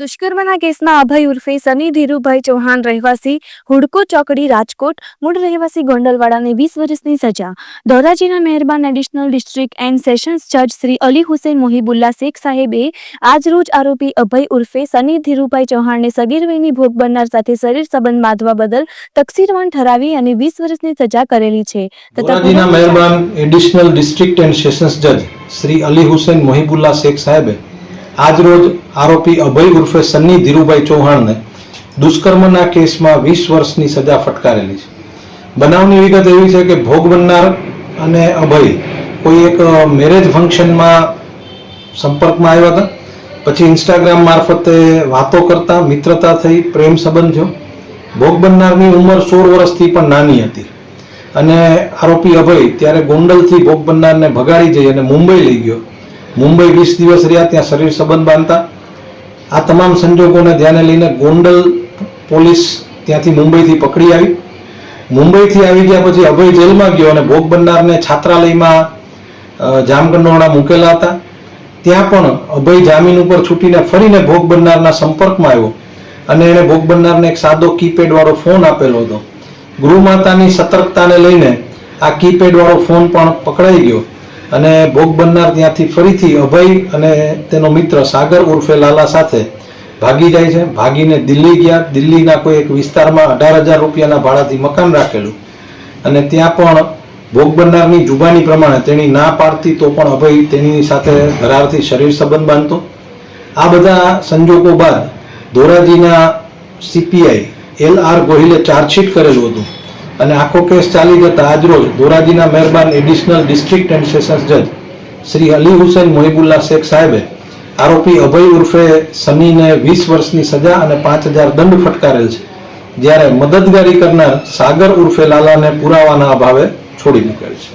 દુષ્કર્મના કેસમાં અભય ઉર્ફે સની ધીરુભાઈ ચૌહાણ રહેવાસી હુડકો ચોકડી રાજકોટ મૂળ રહેવાસી ગોંડલવાડાને 20 વર્ષની સજા. ધોરાજીના મહેરબાન એડિશનલ ડિસ્ટ્રિક્ટ એન્ડ સેશન્સ જજ શ્રી અલી હુસૈન મોહિબુલ્લા શેખ સાહેબે આજરોજ આરોપી અભય ઉર્ફે સની ધીરુભાઈ ચૌહાણને સગીર વયની ભોગ બનનાર સાથે શરીર સંબંધ બાંધવા બદલ તકસીરવાન ઠરાવી અને 20 વર્ષની સજા કરેલી છે. ધોરાજીના મહેરબાન એડિશનલ ડિસ્ટ્રિક્ટ એન્ડ સેશન્સ જજ શ્રી અલી હુસૈન મોહિબુલ્લા શેખ સાહેબે આજરોજ આરોપી અભય ઉર્ફે સન્ની ધીરુભાઈ ચૌહાણને દુષ્કર્મના કેસમાં 20 વર્ષની સજા ફટકારેલી છે. બનાવની વિગત એવી છે કે ભોગ બનનાર અને અભય કોઈ એક મેરેજ ફંક્શનમાં સંપર્કમાં આવ્યા હતા. પછી ઇન્સ્ટાગ્રામ મારફતે વાતો કરતા મિત્રતા થઈ, પ્રેમ સંબંધ થયો. ભોગ બનનારની ઉંમર 16 વર્ષથી પણ નાની હતી અને આરોપી અભય ત્યારે ગોંડલથી ભોગ બનનારને ભગાડી જઈ અને મુંબઈ લઈ ગયો. મુંબઈ 20 દિવસ રહ્યા, ત્યાં શરીર સંબંધ બાંધતા. આ તમામ સંજોગોને ધ્યાને લઈને ગોંડલ પોલીસ ત્યાંથી મુંબઈથી પકડી આવી. મુંબઈથી આવી ગયા પછી અભય જેલમાં ગયો અને ભોગ બનનારને છાત્રાલયમાં જામગંડોરણા મૂકેલા હતા. ત્યાં પણ અભય જામીન ઉપર છૂટીને ફરીને ભોગ બનનારના સંપર્કમાં આવ્યો અને એણે ભોગ બનનારને એક સાદો કીપેડ વાળો ફોન આપેલો હતો. ગૃહમાતાની સતર્કતાને લઈને આ કીપેડ વાળો ફોન પણ પકડાઈ ગયો અને ભોગ બનનાર ત્યાંથી ફરીથી અભય અને તેનો મિત્ર સાગર ઉર્ફે લાલા સાથે ભાગી જાય છે. ભાગીને દિલ્હી ગયા. દિલ્હીના કોઈ એક વિસ્તારમાં 18,000 રૂપિયાના ભાડાથી મકાન રાખેલું અને ત્યાં પણ ભોગ બનનારની જુબાની પ્રમાણે તેની ના પાડતી તો પણ અભય તેની સાથે ઘરારથી શરીર સંબંધ બાંધતો. આ બધા સંજોગો બાદ ધોરાજીના સીપીઆઈ LR ગોહિલે ચાર્જશીટ કરેલું હતું અને આખો કેસ ચાલી જતા આજરોજ ધોરાજીના મહેરબાન એડિશનલ ડિસ્ટ્રિક્ટ એન્ડ સેશન્સ જજ શ્રી અલી હુસૈન મોહિબુલ્લા શેખ સાહેબે આરોપી અભય ઉર્ફે સનીને 20 વર્ષની સજા અને 5,000 દંડ ફટકારેલ છે. જ્યારે મદદગારી કરનાર સાગર ઉર્ફે લાલાને પુરાવાના અભાવે છોડી મૂકેલ છે.